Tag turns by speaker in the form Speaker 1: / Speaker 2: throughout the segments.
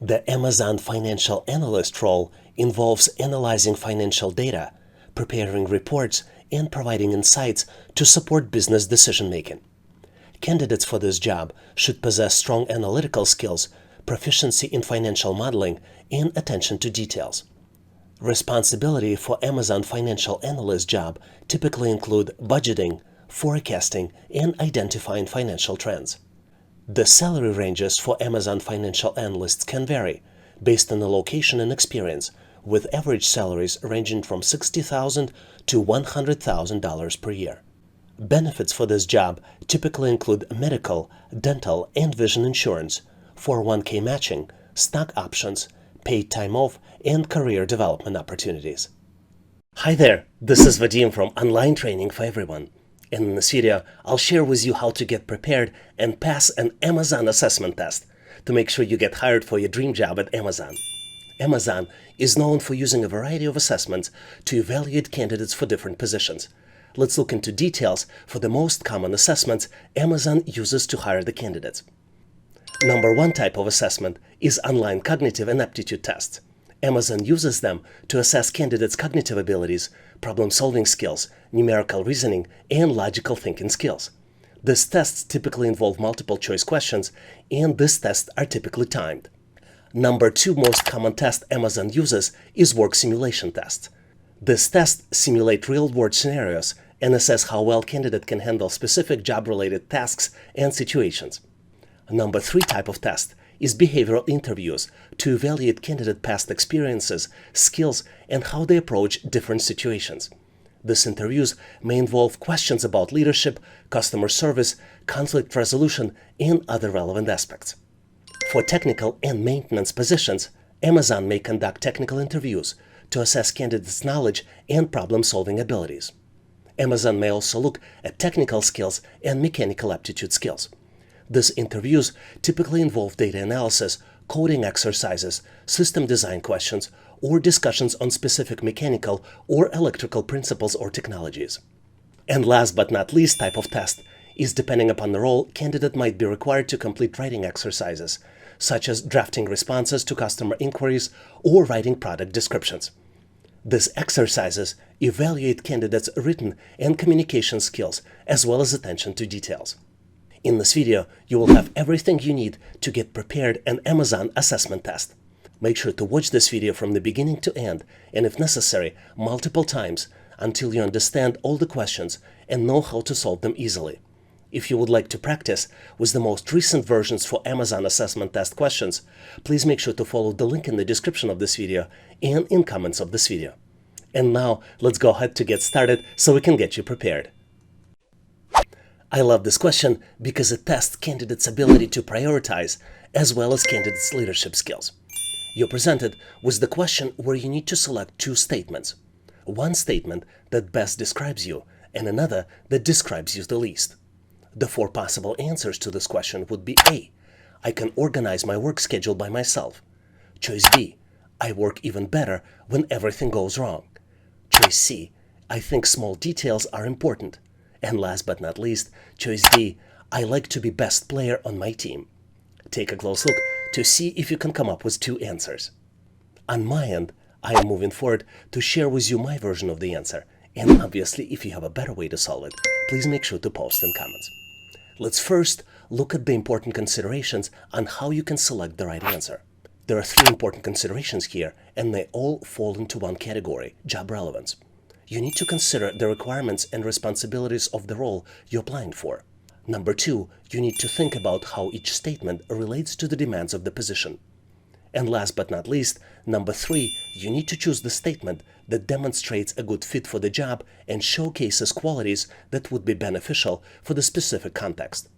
Speaker 1: The Amazon financial analyst role involves analyzing financial data, preparing reports, and providing insights to support business decision-making. Candidates for this job should possess strong analytical skills, proficiency in financial modeling, and attention to details. Responsibility for Amazon financial analyst job typically include budgeting, forecasting, and identifying financial trends. The salary ranges for Amazon financial analysts can vary based on the location and experience, with average salaries ranging from $60,000 to $100,000 per year. Benefits for this job typically include medical, dental, and vision insurance, 401k matching, stock options, paid time off, and career development opportunities. Hi there, this is Vadim from Online Training for Everyone. And in this video, I'll share with you how to get prepared and pass an Amazon assessment test to make sure you get hired for your dream job at Amazon. Amazon is known for using a variety of assessments to evaluate candidates for different positions. Let's look into details for the most common assessments Amazon uses to hire the candidates. Number one type of assessment is online cognitive and aptitude tests. Amazon uses them to assess candidates' cognitive abilities, problem-solving skills, numerical reasoning, and logical thinking skills. These tests typically involve multiple-choice questions, and these tests are typically timed. Number two most common test Amazon uses is work simulation tests. These tests simulate real-world scenarios and assess how well candidate can handle specific job-related tasks and situations. Number three type of test is behavioral interviews to evaluate candidate past experiences, skills, and how they approach different situations. These interviews may involve questions about leadership, customer service, conflict resolution, and other relevant aspects. For technical and maintenance positions, Amazon may conduct technical interviews to assess candidates' knowledge and problem-solving abilities. Amazon may also look at technical skills and mechanical aptitude skills. These interviews typically involve data analysis, coding exercises, system design questions, or discussions on specific mechanical or electrical principles or technologies. And last but not least type of test is, depending upon the role, candidate might be required to complete writing exercises, such as drafting responses to customer inquiries or writing product descriptions. These exercises evaluate candidates' written and communication skills, as well as attention to details. In this video, you will have everything you need to get prepared an Amazon assessment test. Make sure to watch this video from the beginning to end, and if necessary, multiple times until you understand all the questions and know how to solve them easily. If you would like to practice with the most recent versions for Amazon assessment test questions, please make sure to follow the link in the description of this video and in comments of this video. And now, let's go ahead to get started so we can get you prepared. I love this question because it tests candidates' ability to prioritize as well as candidates' leadership skills. You're presented with the question where you need to select two statements. One statement that best describes you and another that describes you the least. The four possible answers to this question would be A. I can organize my work schedule by myself. Choice B. I work even better when everything goes wrong. Choice C. I think small details are important. And last but not least, choice D, I like to be best player on my team. Take a close look to see if you can come up with two answers. On my end, I am moving forward to share with you my version of the answer. And obviously, if you have a better way to solve it, please make sure to post in comments. Let's first look at the important considerations on how you can select the right answer. There are three important considerations here, and they all fall into one category: job relevance. You need to consider the requirements and responsibilities of the role you're applying for. Number two, you need to think about how each statement relates to the demands of the position. And last but not least, number three, you need to choose the statement that demonstrates a good fit for the job and showcases qualities that would be beneficial for the specific context.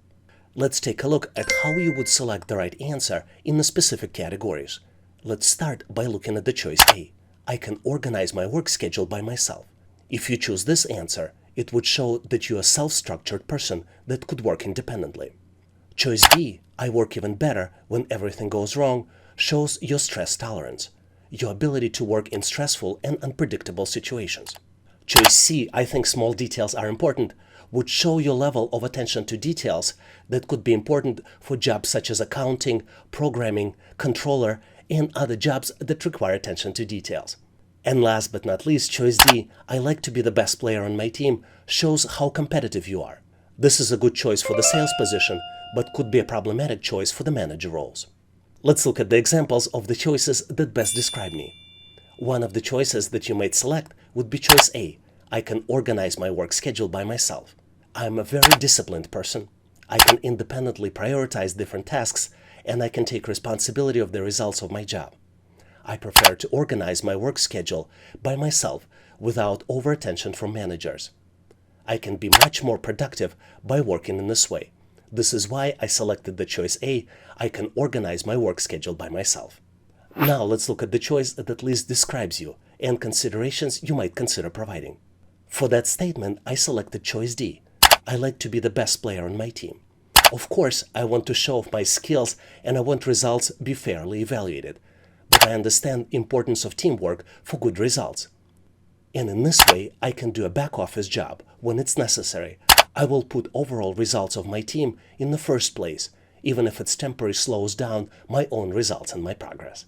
Speaker 1: Let's take a look at how you would select the right answer in the specific categories. Let's start by looking at the choice A. I can organize my work schedule by myself. If you choose this answer, it would show that you're a self-structured person that could work independently. Choice B, I work even better when everything goes wrong, shows your stress tolerance, your ability to work in stressful and unpredictable situations. Choice C, I think small details are important, would show your level of attention to details that could be important for jobs such as accounting, programming, controller, and other jobs that require attention to details. And last but not least, choice D, I like to be the best player on my team, shows how competitive you are. This is a good choice for the sales position, but could be a problematic choice for the manager roles. Let's look at the examples of the choices that best describe me. One of the choices that you might select would be choice A. I can organize my work schedule by myself. I'm a very disciplined person. I can independently prioritize different tasks, and I can take responsibility of the results of my job. I prefer to organize my work schedule by myself without over-attention from managers. I can be much more productive by working in this way. This is why I selected the choice A. I can organize my work schedule by myself. Now let's look at the choice that least describes you and considerations you might consider providing. For that statement, I selected choice D. I like to be the best player on my team. Of course, I want to show off my skills and I want results be fairly evaluated. But I understand the importance of teamwork for good results. And in this way, I can do a back office job when it's necessary. I will put overall results of my team in the first place, even if it's temporarily slows down my own results and my progress.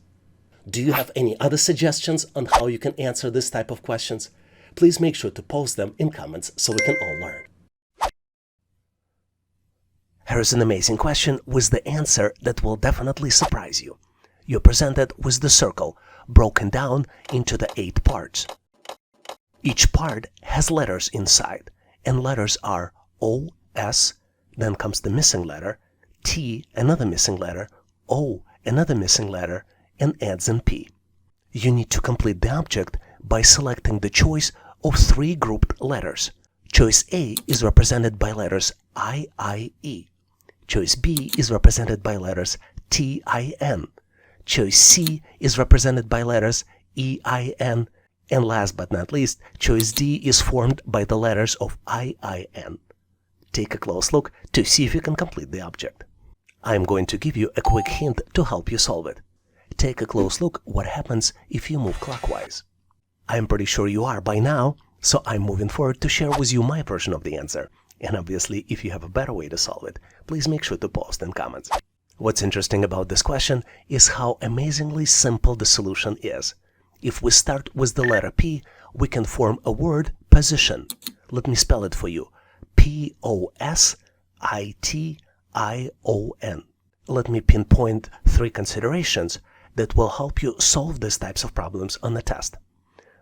Speaker 1: Do you have any other suggestions on how you can answer this type of questions? Please make sure to post them in comments so we can all learn. Here's an amazing question with the answer that will definitely surprise you. You're presented with the circle broken down into the 8 parts. Each part has letters inside, and letters are O, S, then comes the missing letter, T, another missing letter, O, another missing letter, and ends in P. You need to complete the object by selecting the choice of 3 grouped letters. Choice A is represented by letters I, E. Choice B is represented by letters T, N. Choice C is represented by letters E, N. And last but not least, choice D is formed by the letters of I, N. Take a close look to see if you can complete the object. I'm going to give you a quick hint to help you solve it. Take a close look what happens if you move clockwise. I'm pretty sure you are by now, so I'm moving forward to share with you my version of the answer. And obviously, if you have a better way to solve it, please make sure to post in comments. What's interesting about this question is how amazingly simple the solution is. If we start with the letter P, we can form a word position. Let me spell it for you. P-O-S-I-T-I-O-N. Let me pinpoint 3 considerations that will help you solve these types of problems on the test.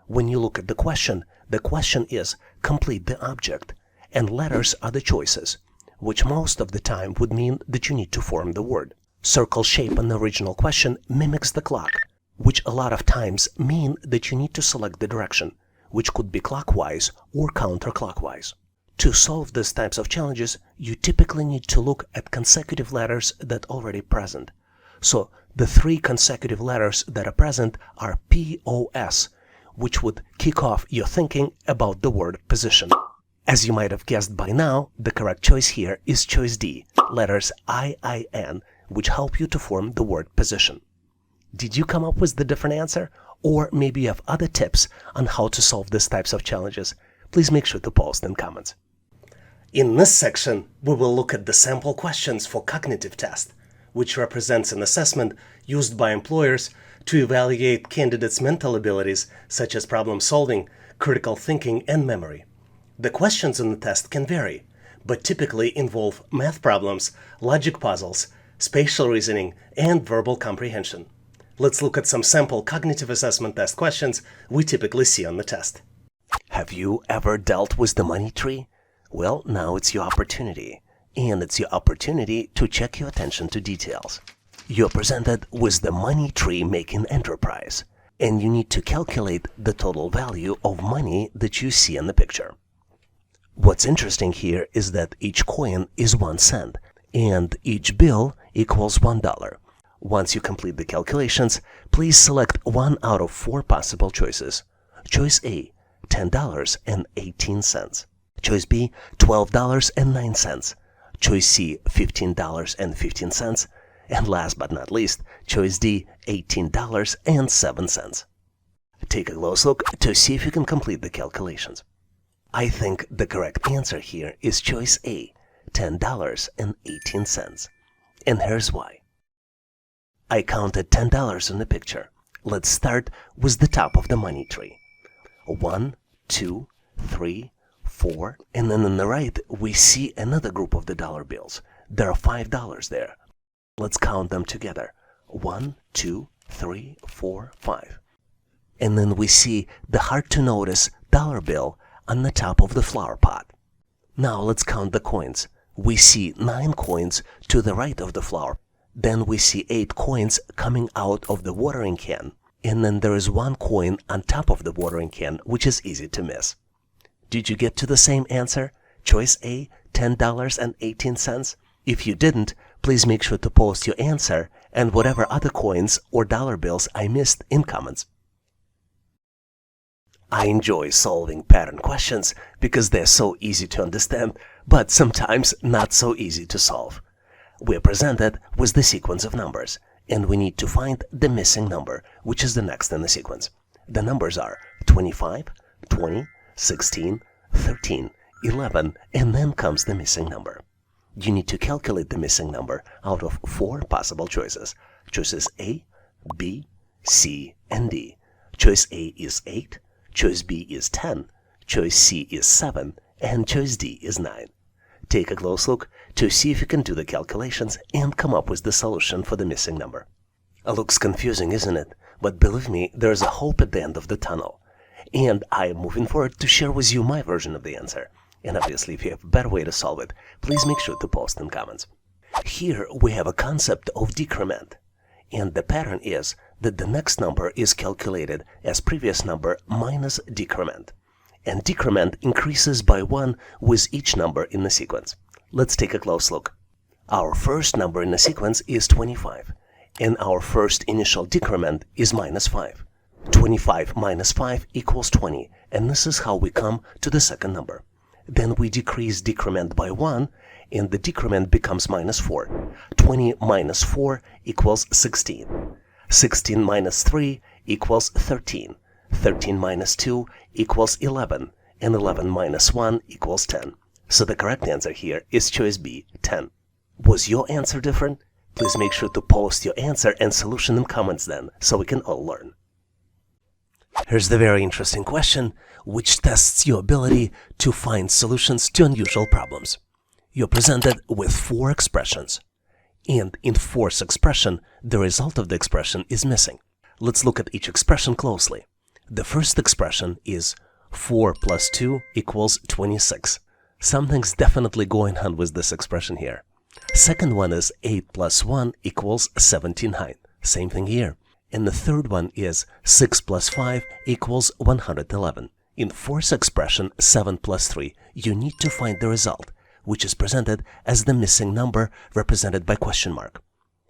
Speaker 1: When you look at the question is complete the object, and letters are the choices, which most of the time would mean that you need to form the word. Circle shape in the original question mimics the clock, which a lot of times mean that you need to select the direction, which could be clockwise or counterclockwise. To solve these types of challenges, you typically need to look at consecutive letters that are already present. So the 3 consecutive letters that are present are P-O-S, which would kick off your thinking about the word position. As you might have guessed by now, the correct choice here is choice D, letters I-N, which help you to form the word position. Did you come up with the different answer? Or maybe you have other tips on how to solve these types of challenges? Please make sure to post in comments. In this section, we will look at the sample questions for cognitive test, which represents an assessment used by employers to evaluate candidates' mental abilities such as problem solving, critical thinking, and memory. The questions in the test can vary, but typically involve math problems, logic puzzles, spatial reasoning, and verbal comprehension. Let's look at some sample cognitive assessment test questions we typically see on the test. Have you ever dealt with the money tree? Well, now it's your opportunity. And it's your opportunity to check your attention to details. You're presented with the money tree making enterprise, and you need to calculate the total value of money that you see in the picture. What's interesting here is that each coin is 1 cent, and each bill equals $1. Once you complete the calculations, please select 1 out of 4 possible choices. Choice A, $10.18. Choice B, $12.09. Choice C, $15.15. And last but not least, choice D, $18.07. Take a close look to see if you can complete the calculations. I think the correct answer here is choice A, $10.18. And here's why. I counted $10 in the picture. Let's start with the top of the money tree. 1, 2, 3, 4, and then on the right we see another group of the dollar bills. There are $5 there. Let's count them together. 1, 2, 3, 4, 5. And then we see the hard to notice dollar bill on the top of the flower pot. Now let's count the coins. We see 9 coins to the right of the flower. Then we see 8 coins coming out of the watering can. And then there is 1 coin on top of the watering can, which is easy to miss. Did you get to the same answer? Choice A, $10.18? If you didn't, please make sure to post your answer and whatever other coins or dollar bills I missed in comments. I enjoy solving pattern questions because they're so easy to understand, but sometimes not so easy to solve. We're presented with the sequence of numbers, and we need to find the missing number, which is the next in the sequence. The numbers are 25, 20, 16, 13, 11, and then comes the missing number. You need to calculate the missing number out of 4 possible choices. Choices A, B, C, and D. Choice A is 8, choice B is 10, choice C is 7, and choice D is 9. Take a close look to see if you can do the calculations and come up with the solution for the missing number. It looks confusing, isn't it? But believe me, there's a hope at the end of the tunnel. And I am moving forward to share with you my version of the answer. And obviously, if you have a better way to solve it, please make sure to post in comments. Here we have a concept of decrement. And the pattern is that the next number is calculated as previous number minus decrement. And decrement increases by 1 with each number in the sequence. Let's take a close look. Our first number in the sequence is 25, and our first initial decrement is minus 5. 25 minus 5 equals 20, and this is how we come to the second number. Then we decrease decrement by 1, and the decrement becomes minus 4. 20 minus 4 equals 16. 16 minus 3 equals 13. 13 minus 2 equals 11, and 11 minus 1 equals 10. So the correct answer here is choice B, 10. Was your answer different? Please make sure to post your answer and solution in comments then, so we can all learn. Here's the very interesting question, which tests your ability to find solutions to unusual problems. You're presented with 4 expressions, and in 4th expression, the result of the expression is missing. Let's look at each expression closely. The first expression is 4 plus 2 equals 26. Something's definitely going on with this expression here. Second one is 8 plus 1 equals 79. Same thing here. And the third one is 6 plus 5 equals 111. In 4th expression, 7 plus 3, you need to find the result, which is presented as the missing number represented by question mark.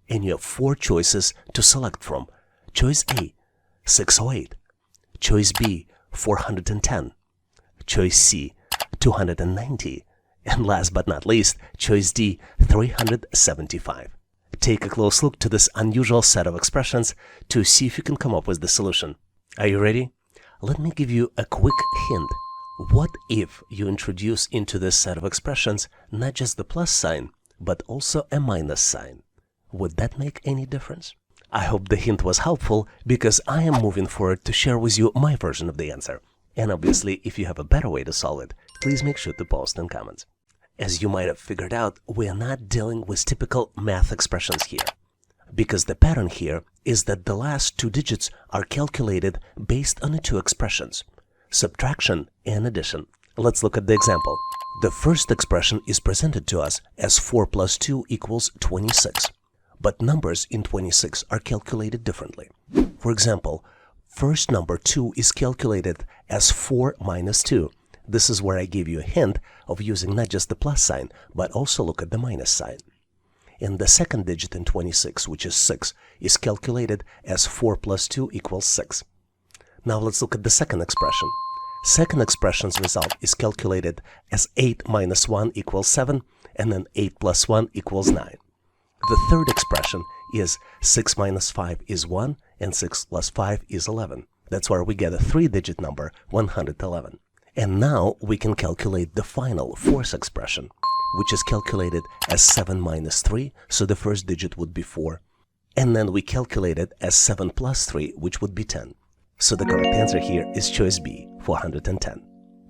Speaker 1: And you have 4 choices to select from. Choice A, 608. Choice B, 410. Choice C, 290. And last but not least, choice D, 375. Take a close look to this unusual set of expressions to see if you can come up with the solution. Are you ready? Let me give you a quick hint. What if you introduce into this set of expressions not just the plus sign, but also a minus sign? Would that make any difference? I hope the hint was helpful because I am moving forward to share with you my version of the answer. And obviously, if you have a better way to solve it, please make sure to post in comments. As you might have figured out, we are not dealing with typical math expressions here, because the pattern here is that the last 2 digits are calculated based on the 2 expressions, subtraction and addition. Let's look at the example. The first expression is presented to us as 4 plus 2 equals 26, but numbers in 26 are calculated differently. For example, first number 2 is calculated as 4 minus 2. This is where I gave you a hint of using not just the plus sign, but also look at the minus sign. And the second digit in 26, which is 6, is calculated as 4 plus 2 equals 6. Now let's look at the second expression. Second expression's result is calculated as 8 minus 1 equals 7, and then 8 plus 1 equals 9. The third expression is 6 minus 5 is 1, and 6 plus 5 is 11. That's where we get a 3-digit number, 111. And now we can calculate the final force expression, which is calculated as 7 minus 3, so the first digit would be 4. And then we calculate it as 7 plus 3, which would be 10. So the correct answer here is choice B, 410.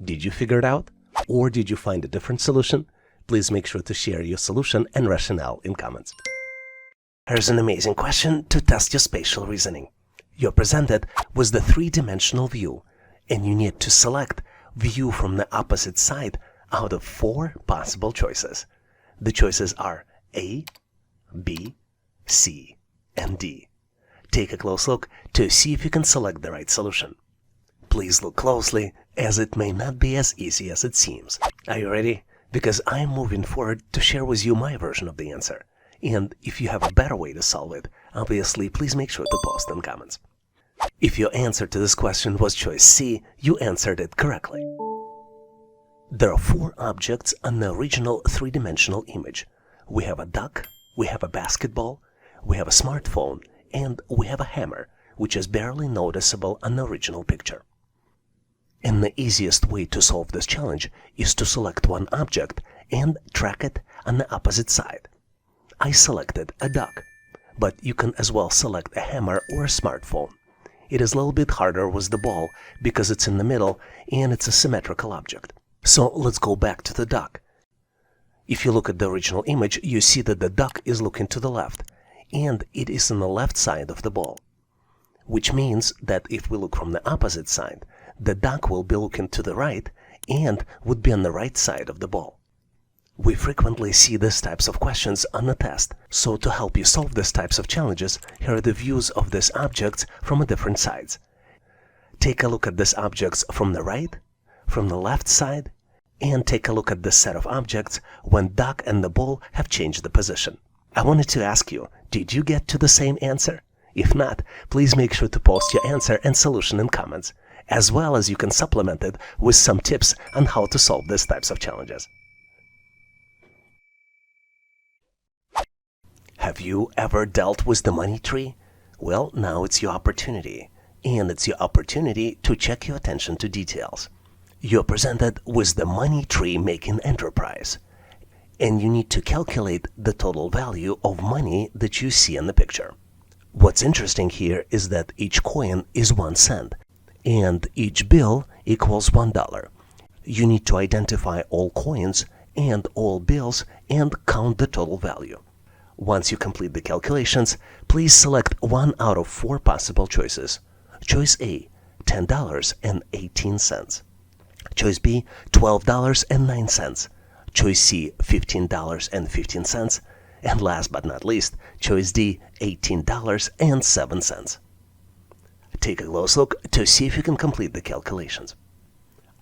Speaker 1: Did you figure it out? Or did you find a different solution? Please make sure to share your solution and rationale in comments. Here's an amazing question to test your spatial reasoning. You're presented with the three-dimensional view, and you need to select view from the opposite side out of 4 possible choices. The choices are A, B, C, and D. Take a close look to see if you can select the right solution. Please look closely, as it may not be as easy as it seems. Are you ready? Because I am moving forward to share with you my version of the answer. And if you have a better way to solve it, obviously please make sure to post in comments. If your answer to this question was choice C, you answered it correctly. There are 4 objects on the original 3-dimensional image. We have a duck, we have a basketball, we have a smartphone, and we have a hammer, which is barely noticeable on the original picture. And the easiest way to solve this challenge is to select one object and track it on the opposite side. I selected a duck, but you can as well select a hammer or a smartphone. It is a little bit harder with the ball because it's in the middle and it's a symmetrical object. So let's go back to the duck. If you look at the original image, you see that the duck is looking to the left, and it is on the left side of the ball. Which means that if we look from the opposite side, the duck will be looking to the right and would be on the right side of the ball. We frequently see these types of questions on the test, so to help you solve these types of challenges, here are the views of these objects from different sides. Take a look at these objects from the right, from the left side, and take a look at this set of objects when duck and the ball have changed the position. I wanted to ask you, did you get to the same answer? If not, please make sure to post your answer and solution in comments, as well as you can supplement it with some tips on how to solve these types of challenges. Have you ever dealt with the money tree? Well, now it's your opportunity. And it's your opportunity to check your attention to details. You're presented with the money tree making enterprise. And you need to calculate the total value of money that you see in the picture. What's interesting here is that each coin is 1 cent, and each bill equals $1. You need to identify all coins and all bills and count the total value. Once you complete the calculations, please select 1 out of 4 possible choices. Choice A, $10.18. Choice B, $12.09. Choice C, $15.15. And last but not least, choice D, $18.07. Take a close look to see if you can complete the calculations.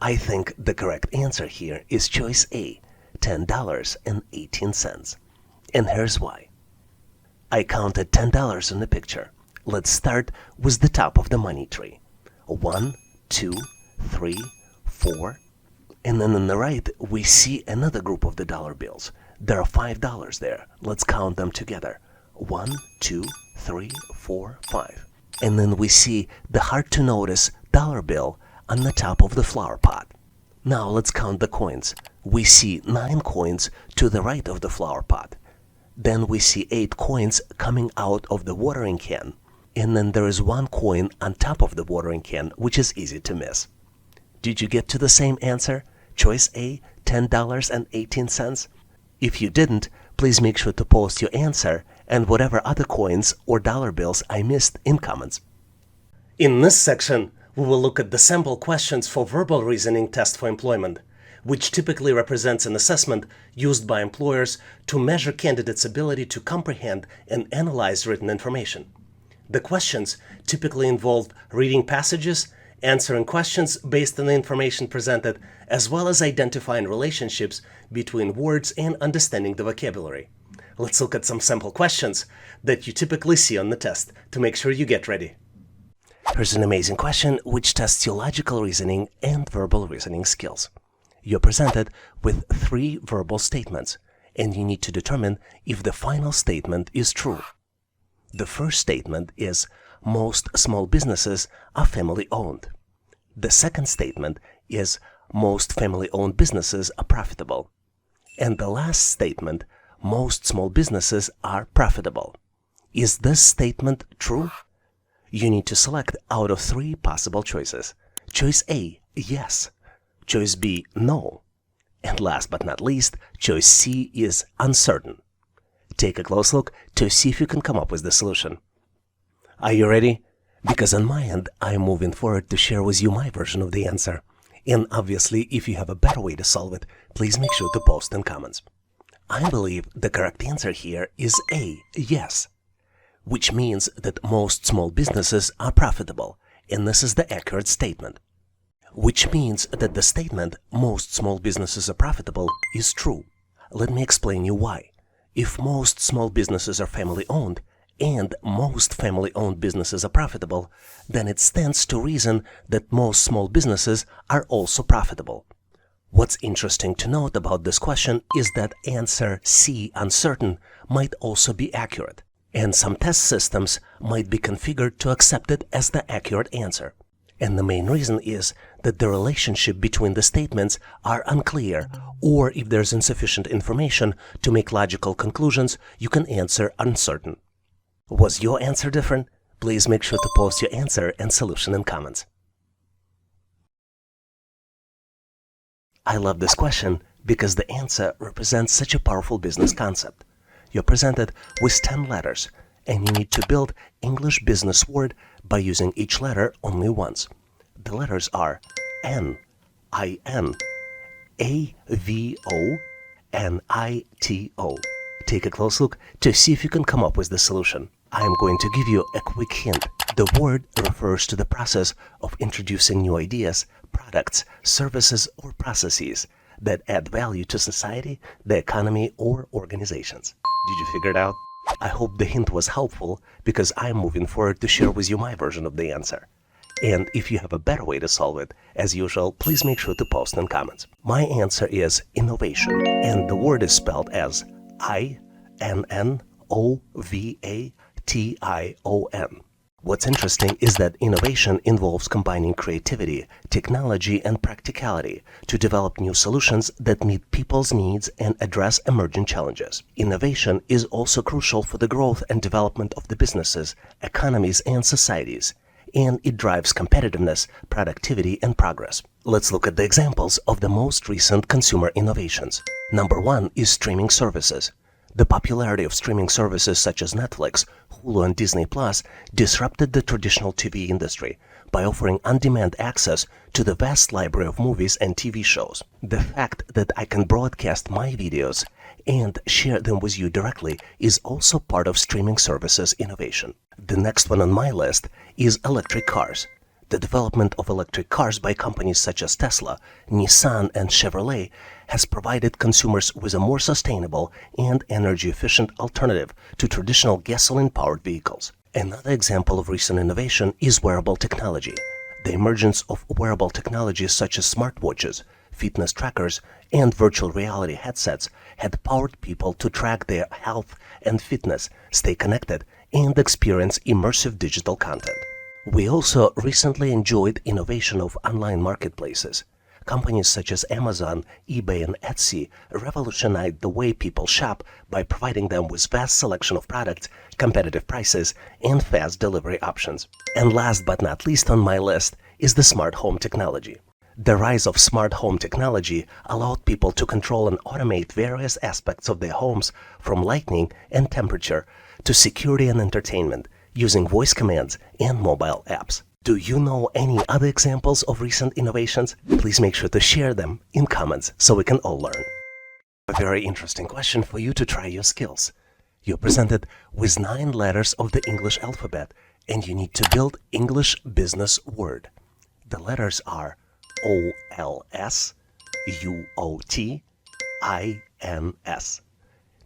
Speaker 1: I think the correct answer here is choice A, $10.18. And here's why. I counted $10 in the picture. Let's start with the top of the money tree. 1, 2, 3, 4. And then on the right, we see another group of the dollar bills. There are $5 there. Let's count them together. 1, 2, 3, 4, 5. And then we see the hard-to-notice dollar bill on the top of the flower pot. Now let's count the coins. We see 9 coins to the right of the flower pot. Then we see 8 coins coming out of the watering can. And then there is 1 coin on top of the watering can, which is easy to miss. Did you get to the same answer? Choice A, $10.18? If you didn't, please make sure to post your answer and whatever other coins or dollar bills I missed in comments. In this section, we will look at the sample questions for verbal reasoning test for employment, which typically represents an assessment used by employers to measure candidates' ability to comprehend and analyze written information. The questions typically involve reading passages, answering questions based on the information presented, as well as identifying relationships between words and understanding the vocabulary. Let's look at some sample questions that you typically see on the test to make sure you get ready. Here's an amazing question which tests your logical reasoning and verbal reasoning skills. You're presented with 3 verbal statements, and you need to determine if the final statement is true. The first statement is, most small businesses are family-owned. The second statement is, most family-owned businesses are profitable. And the last statement, most small businesses are profitable. Is this statement true? You need to select out of 3 possible choices. Choice A, yes. Choice B, no. And last but not least, choice C is uncertain. Take a close look to see if you can come up with the solution. Are you ready? Because on my end, I'm moving forward to share with you my version of the answer. And obviously, if you have a better way to solve it, please make sure to post in comments. I believe the correct answer here is A, yes, which means that most small businesses are profitable, and this is the accurate statement. Which means that the statement, most small businesses are profitable, is true. Let me explain you why. If most small businesses are family-owned, and most family-owned businesses are profitable, then it stands to reason that most small businesses are also profitable. What's interesting to note about this question is that answer C, uncertain, might also be accurate, and some test systems might be configured to accept it as the accurate answer. And the main reason is that the relationship between the statements are unclear, or if there's insufficient information to make logical conclusions, you can answer uncertain. Was your answer different? Please make sure to post your answer and solution in comments. I love this question because the answer represents such a powerful business concept. You're presented with 10 letters, and you need to build English business word by using each letter only once. The letters are N, I-N, A-V-O, and I-T-O. Take a close look to see if you can come up with the solution. I am going to give you a quick hint. The word refers to the process of introducing new ideas, products, services, or processes that add value to society, the economy, or organizations. Did you figure it out? I hope the hint was helpful because I'm moving forward to share with you my version of the answer. And if you have a better way to solve it, as usual, please make sure to post in comments. My answer is innovation, and the word is spelled as I-N-N-O-V-A-T-I-O-N. What's interesting is that innovation involves combining creativity, technology, and practicality to develop new solutions that meet people's needs and address emerging challenges. Innovation is also crucial for the growth and development of the businesses, economies, and societies, and it drives competitiveness, productivity, and progress. Let's look at the examples of the most recent consumer innovations. Number 1 is streaming services. The popularity of streaming services such as Netflix, Hulu, and Disney Plus disrupted the traditional TV industry by offering on-demand access to the vast library of movies and TV shows. The fact that I can broadcast my videos and share them with you directly is also part of streaming services innovation. The next one on my list is electric cars. The development of electric cars by companies such as Tesla, Nissan, and Chevrolet has provided consumers with a more sustainable and energy-efficient alternative to traditional gasoline-powered vehicles. Another example of recent innovation is wearable technology. The emergence of wearable technologies such as smartwatches, fitness trackers, and virtual reality headsets had powered people to track their health and fitness, stay connected, and experience immersive digital content. We also recently enjoyed innovation of online marketplaces. Companies such as Amazon, eBay, and Etsy revolutionized the way people shop by providing them with vast selection of products, competitive prices, and fast delivery options. And last but not least on my list is the smart home technology. The rise of smart home technology allowed people to control and automate various aspects of their homes, from lighting and temperature to security and entertainment, using voice commands and mobile apps. Do you know any other examples of recent innovations? Please make sure to share them in comments so we can all learn. A very interesting question for you to try your skills. You're presented with 9 letters of the English alphabet, and you need to build English business word. The letters are O-L-S-U-O-T-I-N-S.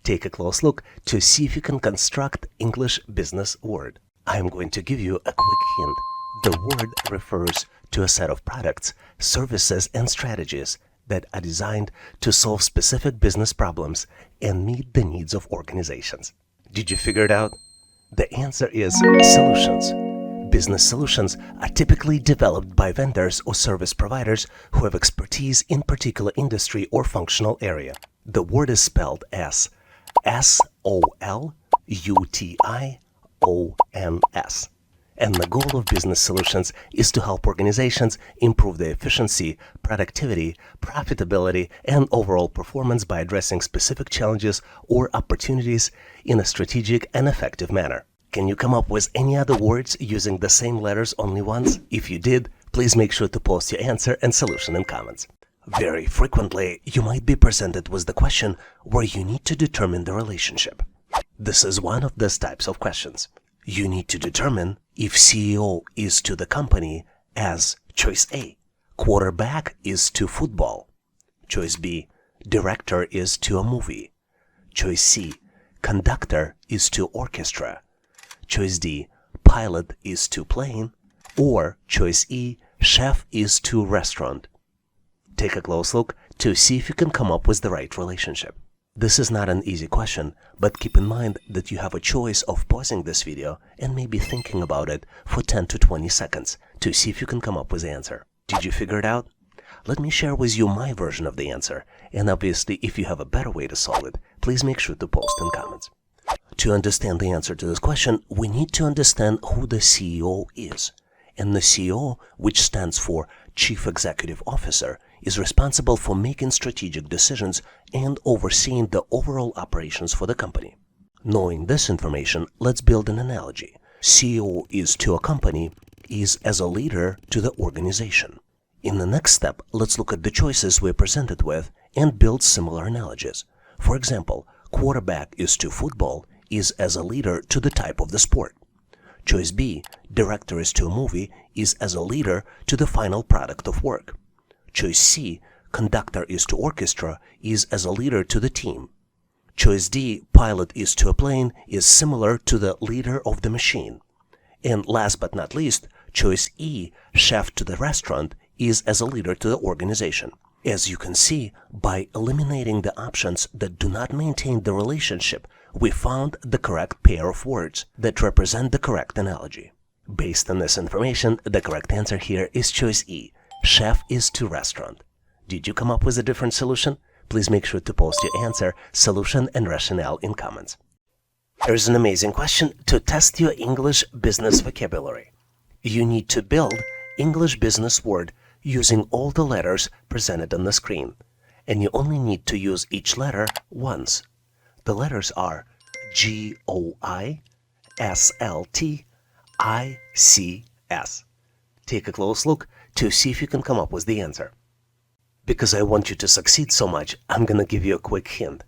Speaker 1: Take a close look to see if you can construct English business word. I am going to give you a quick hint. The word refers to a set of products, services, and strategies that are designed to solve specific business problems and meet the needs of organizations. Did you figure it out? The answer is solutions. Business solutions are typically developed by vendors or service providers who have expertise in particular industry or functional area. The word is spelled as SOLUTIONS. And the goal of business solutions is to help organizations improve their efficiency, productivity, profitability, and overall performance by addressing specific challenges or opportunities in a strategic and effective manner. Can you come up with any other words using the same letters only once? If you did, please make sure to post your answer and solution in comments. Very frequently, you might be presented with the question where you need to determine the relationship. This is one of these types of questions. You need to determine if CEO is to the company as choice A, quarterback is to football, choice B, director is to a movie, choice C, conductor is to orchestra, choice D, pilot is to plane, or choice E, chef is to restaurant. Take a close look to see if you can come up with the right relationship. This is not an easy question, but keep in mind that you have a choice of pausing this video and maybe thinking about it for 10 to 20 seconds to see if you can come up with the answer. Did you figure it out? Let me share with you my version of the answer, and obviously if you have a better way to solve it, please make sure to post in comments. To understand the answer to this question, we need to understand who the CEO is. And the CEO, which stands for Chief Executive Officer, is responsible for making strategic decisions and overseeing the overall operations for the company. Knowing this information, let's build an analogy. CEO is to a company is as a leader to the organization. In the next step, let's look at the choices we're presented with and build similar analogies. For example, quarterback is to football is as a leader to the type of the sport. Choice B, director is to a movie, is as a leader to the final product of work. Choice C, conductor is to orchestra, is as a leader to the team. Choice D, pilot is to a plane, is similar to the leader of the machine. And last but not least, choice E, chef to the restaurant, is as a leader to the organization. As you can see, by eliminating the options that do not maintain the relationship, we found the correct pair of words that represent the correct analogy. Based on this information, the correct answer here is choice E. Chef is to restaurant. Did you come up with a different solution? Please make sure to post your answer, solution, and rationale in comments. Here's an amazing question to test your English business vocabulary. You need to build English business word using all the letters presented on the screen, and you only need to use each letter once. The letters are GOI, SLT, ICS. Take a close look to see if you can come up with the answer. Because I want you to succeed so much, I'm gonna give you a quick hint.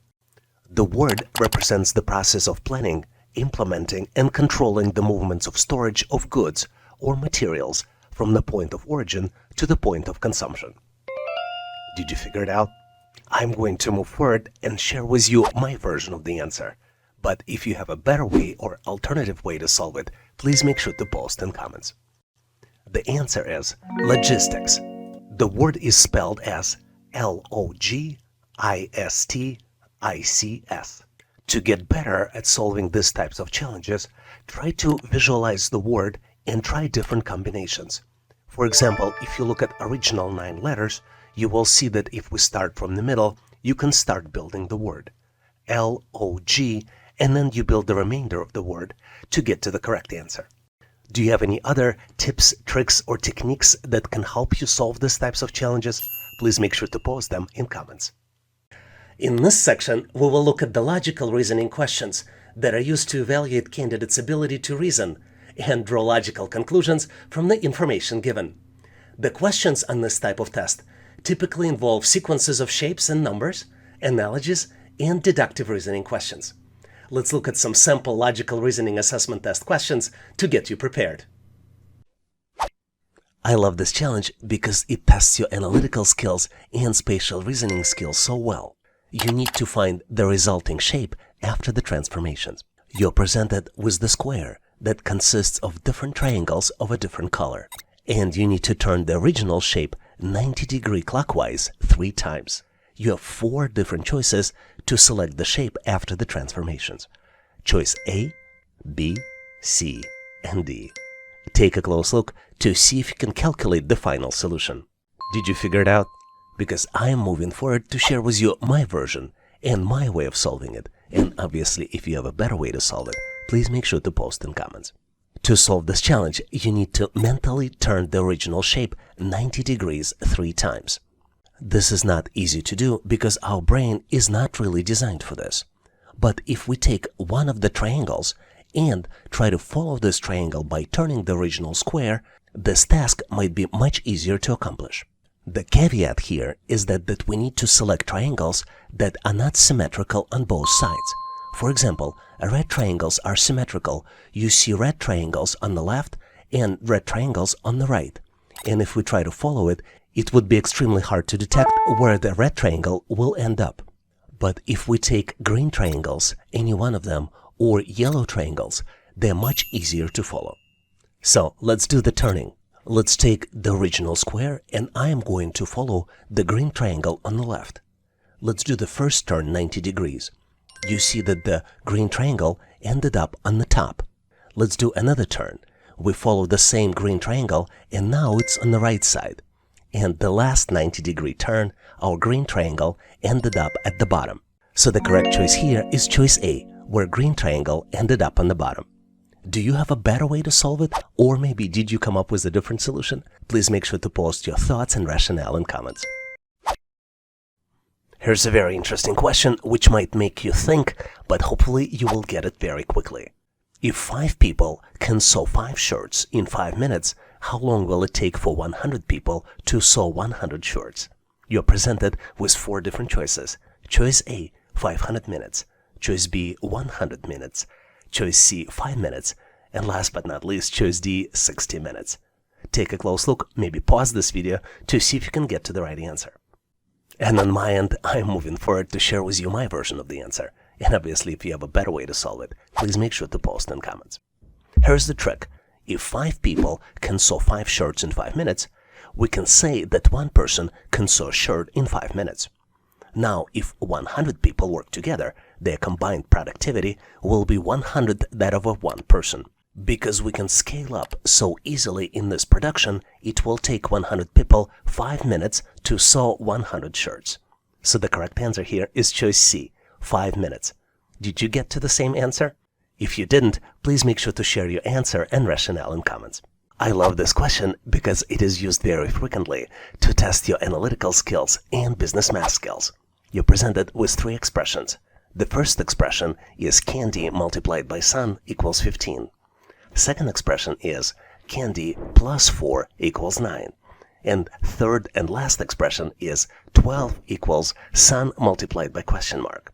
Speaker 1: The word represents the process of planning, implementing, and controlling the movements of storage of goods or materials from the point of origin to the point of consumption. Did you figure it out? I'm going to move forward and share with you my version of the answer. But if you have a better way or alternative way to solve it, please make sure to post in comments. The answer is logistics. The word is spelled as LOGISTICS. To get better at solving these types of challenges, try to visualize the word and try different combinations. For example, if you look at original 9 letters, you will see that if we start from the middle, you can start building the word LOG, and then you build the remainder of the word to get to the correct answer. Do you have any other tips, tricks, or techniques that can help you solve these types of challenges? Please make sure to post them in comments. In this section, we will look at the logical reasoning questions that are used to evaluate candidates' ability to reason and draw logical conclusions from the information given. The questions on this type of test typically involve sequences of shapes and numbers, analogies, and deductive reasoning questions. Let's look at some sample logical reasoning assessment test questions to get you prepared. I love this challenge because it tests your analytical skills and spatial reasoning skills so well. You need to find the resulting shape after the transformations. You're presented with the square that consists of different triangles of a different color. And you need to turn the original shape 90-degree clockwise 3 times. You have 4 different choices to select the shape after the transformations. Choice A, B, C, and D. Take a close look to see if you can calculate the final solution. Did you figure it out? Because I am moving forward to share with you my version and my way of solving it. And obviously, if you have a better way to solve it, please make sure to post in comments. To solve this challenge, you need to mentally turn the original shape 90 degrees 3 times. This is not easy to do because our brain is not really designed for this. But if we take one of the triangles and try to follow this triangle by turning the original square, this task might be much easier to accomplish. The caveat here is that we need to select triangles that are not symmetrical on both sides. For example, red triangles are symmetrical. You see red triangles on the left and red triangles on the right. And if we try to follow it, it would be extremely hard to detect where the red triangle will end up. But if we take green triangles, any one of them, or yellow triangles, they're much easier to follow. So let's do the turning. Let's take the original square and I am going to follow the green triangle on the left. Let's do the first turn 90 degrees. You see that the green triangle ended up on the top. Let's do another turn. We follow the same green triangle and now it's on the right side. And the last 90-degree turn, our green triangle ended up at the bottom. So the correct choice here is choice A, where green triangle ended up on the bottom. Do you have a better way to solve it? Or maybe did you come up with a different solution? Please make sure to post your thoughts and rationale in comments. Here's a very interesting question which might make you think, but hopefully you will get it very quickly. If 5 people can sew 5 shirts in 5 minutes, how long will it take for 100 people to sew 100 shirts? You're presented with 4 different choices. Choice A, 500 minutes. Choice B, 100 minutes. Choice C, 5 minutes. And last but not least, choice D, 60 minutes. Take a close look, maybe pause this video to see if you can get to the right answer. And on my end, I'm moving forward to share with you my version of the answer. And obviously, if you have a better way to solve it, please make sure to post in comments. Here's the trick. If 5 people can sew 5 shirts in 5 minutes, we can say that one person can sew a shirt in 5 minutes. Now, if 100 people work together, their combined productivity will be 100 that of one person. Because we can scale up so easily in this production, it will take 100 people 5 minutes to sew 100 shirts. So the correct answer here is choice C, 5 minutes. Did you get to the same answer? If you didn't, please make sure to share your answer and rationale in comments. I love this question because it is used very frequently to test your analytical skills and business math skills. You're presented with 3 expressions. The first expression is candy multiplied by sun equals 15. Second expression is candy plus 4 equals 9. And third and last expression is 12 equals sun multiplied by question mark.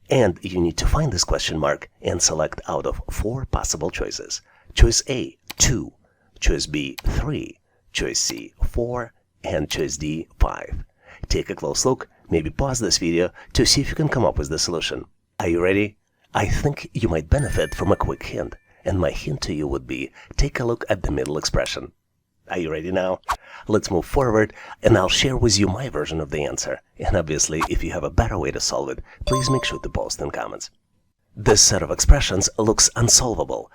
Speaker 1: And you need to find this question mark and select out of 4 possible choices. Choice A, 2. Choice B, 3. Choice C, 4. And choice D, 5. Take a close look, maybe pause this video to see if you can come up with the solution. Are you ready? I think you might benefit from a quick hint. And my hint to you would be, take a look at the middle expression. Are you ready now? Let's move forward and I'll share with you my version of the answer. And obviously, if you have a better way to solve it, please make sure to post in comments. This set of expressions looks unsolvable.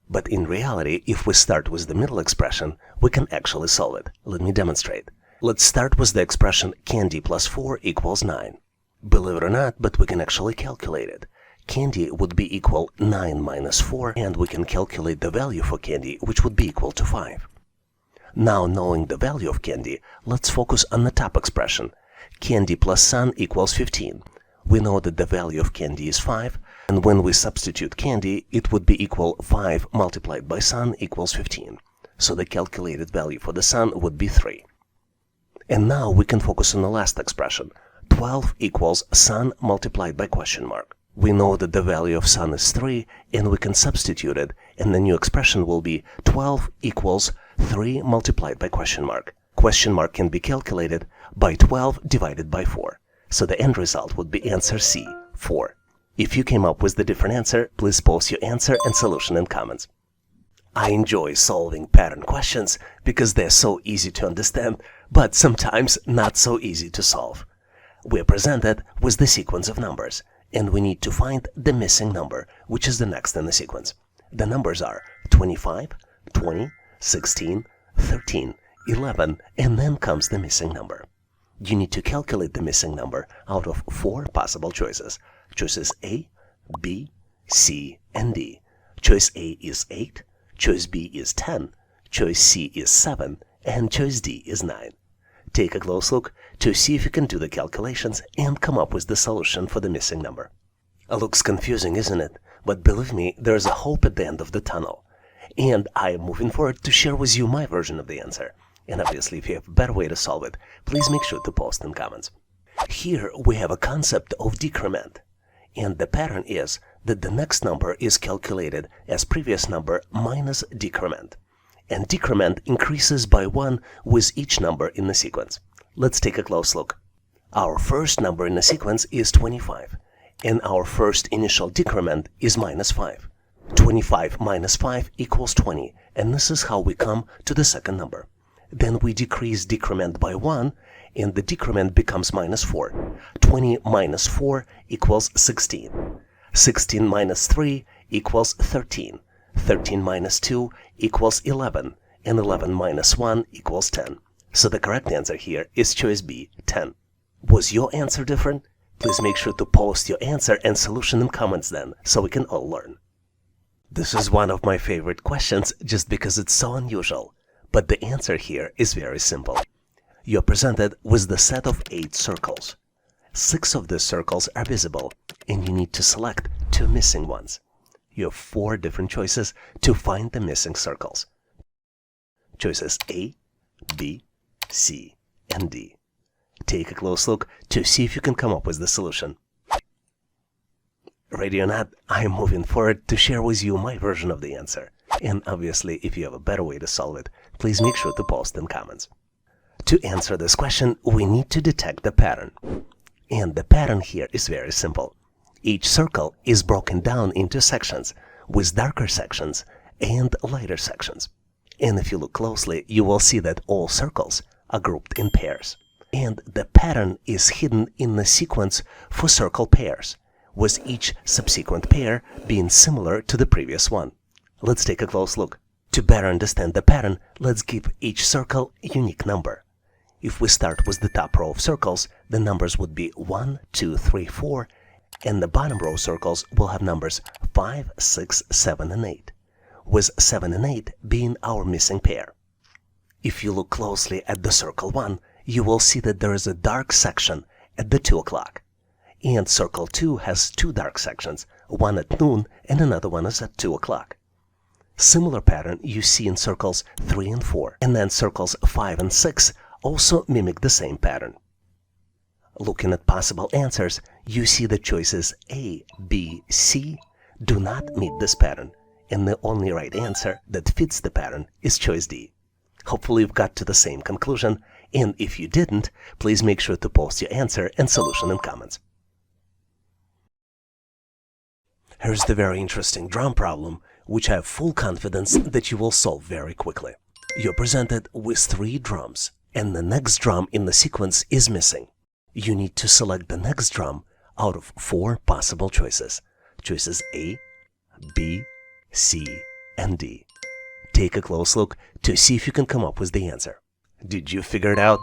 Speaker 1: But in reality, if we start with the middle expression, we can actually solve it. Let me demonstrate. Let's start with the expression candy plus 4 equals 9. Believe it or not, but we can actually calculate it. Candy would be equal 9 minus 4, and we can calculate the value for candy, which would be equal to 5. Now, knowing the value of candy, let's focus on the top expression. Candy plus sun equals 15. We know that the value of candy is 5, and when we substitute candy, it would be equal 5 multiplied by sun equals 15. So the calculated value for the sun would be 3. And now we can focus on the last expression. 12 equals sun multiplied by question mark. We know that the value of sun is 3, and we can substitute it, and the new expression will be 12 equals 3 multiplied by question mark. Question mark can be calculated by 12 divided by 4. So the end result would be answer C, 4. If you came up with the different answer, please post your answer and solution in comments. I enjoy solving pattern questions because they're so easy to understand, but sometimes not so easy to solve. We're presented with the sequence of numbers, and we need to find the missing number, which is the next in the sequence. The numbers are 25, 20, 16, 13, 11, and then comes the missing number. You need to calculate the missing number out of 4 possible choices. Choices A, B, C, and D. Choice A is 8, choice B is 10, choice C is 7, and choice D is 9. Take a close look to see if you can do the calculations and come up with the solution for the missing number. Looks confusing, isn't it? But believe me, there's a hope at the end of the tunnel. And I am moving forward to share with you my version of the answer. And obviously, if you have a better way to solve it, please make sure to post in comments. Here we have a concept of decrement. And the pattern is that the next number is calculated as previous number minus decrement. And decrement increases by 1 with each number in the sequence. Let's take a close look. Our first number in the sequence is 25. And our first initial decrement is minus 5. 25 minus 5 equals 20. And this is how we come to the second number. Then we decrease decrement by 1, and the decrement becomes minus 4. 20 minus 4 equals 16. 16 minus 3 equals 13. 13 minus 2 equals 11. And 11 minus 1 equals 10. So the correct answer here is choice B, 10. Was your answer different? Please make sure to post your answer and solution in comments then, so we can all learn. This is one of my favorite questions just because it's so unusual. But the answer here is very simple. You're presented with the set of 8 circles. 6 of these circles are visible, and you need to select 2 missing ones. You have 4 different choices to find the missing circles. Choices A, B, C, and D. Take a close look to see if you can come up with the solution. Ready or not, I am moving forward to share with you my version of the answer. And obviously, if you have a better way to solve it, please make sure to post in comments. To answer this question, we need to detect the pattern. And the pattern here is very simple. Each circle is broken down into sections, with darker sections and lighter sections. And if you look closely, you will see that all circles are grouped in pairs. And the pattern is hidden in the sequence for circle pairs, with each subsequent pair being similar to the previous one. Let's take a close look. To better understand the pattern, let's give each circle a unique number. If we start with the top row of circles, the numbers would be 1, 2, 3, 4, and the bottom row circles will have numbers 5, 6, 7, and 8, with 7 and 8 being our missing pair. If you look closely at the circle 1, you will see that there is a dark section at the 2 o'clock. And circle 2 has 2 dark sections, one at noon and another one is at 2 o'clock. Similar pattern you see in circles 3 and 4, and then circles 5 and 6 also mimic the same pattern. Looking at possible answers, you see the choices A, B, C do not meet this pattern, and the only right answer that fits the pattern is choice D. Hopefully you've got to the same conclusion, and if you didn't, please make sure to post your answer and solution in comments. Here's the very interesting drum problem, which I have full confidence that you will solve very quickly. You're presented with 3 drums, and the next drum in the sequence is missing. You need to select the next drum out of 4 possible choices. Choices A, B, C, and D. Take a close look to see if you can come up with the answer. Did you figure it out?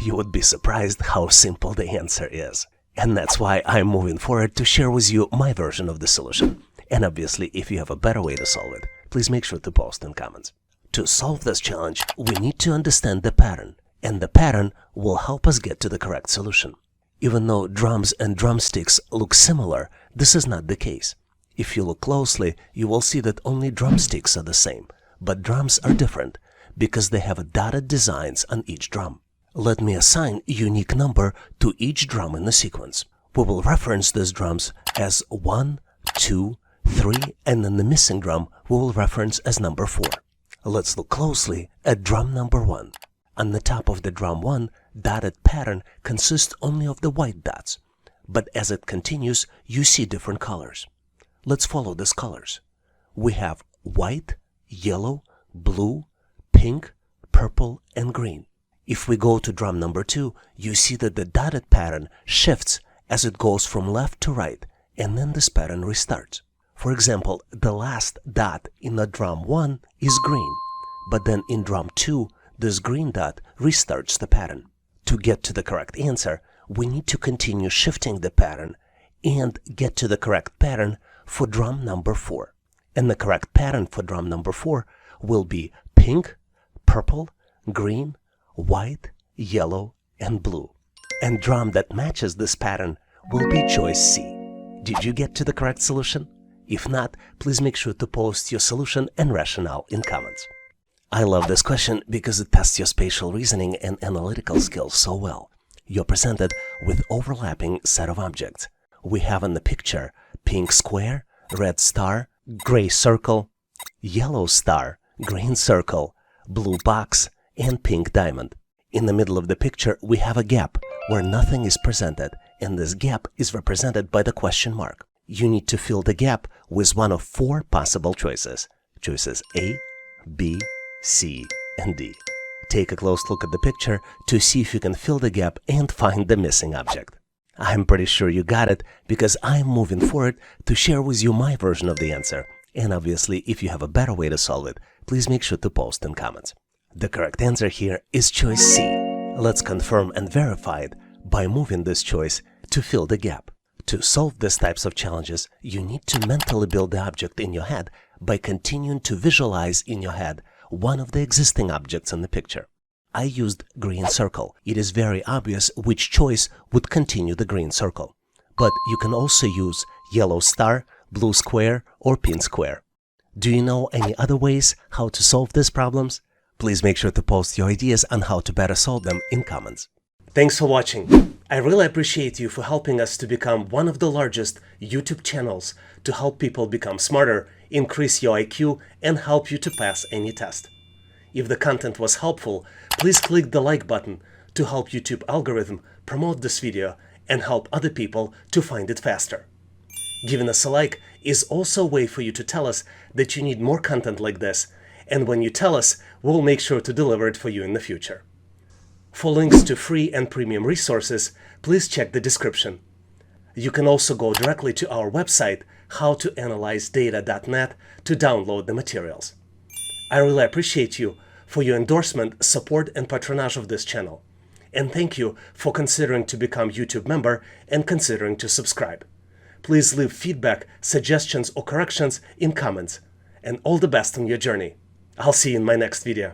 Speaker 1: You would be surprised how simple the answer is. And that's why I'm moving forward to share with you my version of the solution. And obviously, if you have a better way to solve it, please make sure to post in comments. To solve this challenge, we need to understand the pattern, and the pattern will help us get to the correct solution. Even though drums and drumsticks look similar, this is not the case. If you look closely, you will see that only drumsticks are the same, but drums are different because they have dotted designs on each drum. Let me assign a unique number to each drum in the sequence. We will reference these drums as 1, 2, 3, and then the missing drum we will reference as number 4. Let's look closely at drum number 1. On the top of the drum 1, dotted pattern consists only of the white dots, but as it continues, you see different colors. Let's follow these colors. We have white, yellow, blue, pink, purple, and green. If we go to drum number 2, you see that the dotted pattern shifts as it goes from left to right, and then this pattern restarts. For example, the last dot in the drum 1 is green, but then in drum 2, this green dot restarts the pattern. To get to the correct answer, we need to continue shifting the pattern and get to the correct pattern for drum number 4. And the correct pattern for drum number 4 will be pink, purple, green, white, yellow, and blue. And drum that matches this pattern will be choice C. Did you get to the correct solution? If not, please make sure to post your solution and rationale in comments. I love this question because it tests your spatial reasoning and analytical skills so well. You're presented with overlapping set of objects. We have in the picture pink square, red star, gray circle, yellow star, green circle, blue box, and pink diamond. In the middle of the picture, we have a gap where nothing is presented, and this gap is represented by the question mark. You need to fill the gap with one of 4 possible choices. Choices A, B, C, and D. Take a close look at the picture to see if you can fill the gap and find the missing object. I'm pretty sure you got it because I'm moving forward to share with you my version of the answer. And obviously, if you have a better way to solve it, please make sure to post in comments. The correct answer here is choice C. Let's confirm and verify it by moving this choice to fill the gap. To solve these types of challenges, you need to mentally build the object in your head by continuing to visualize in your head one of the existing objects in the picture. I used green circle. It is very obvious which choice would continue the green circle. But you can also use yellow star, blue square, or pink square. Do you know any other ways how to solve these problems? Please make sure to post your ideas on how to better solve them in comments. Thanks for watching. I really appreciate you for helping us to become one of the largest YouTube channels to help people become smarter, increase your IQ, and help you to pass any test. If the content was helpful, please click the like button to help YouTube algorithm promote this video and help other people to find it faster. Giving us a like is also a way for you to tell us that you need more content like this, and when you tell us, we'll make sure to deliver it for you in the future. For links to free and premium resources, please check the description. You can also go directly to our website, howtoanalyzedata.net, to download the materials. I really appreciate you for your endorsement, support, and patronage of this channel. And thank you for considering to become YouTube member and considering to subscribe. Please leave feedback, suggestions, or corrections in comments. And all the best on your journey. I'll see you in my next video.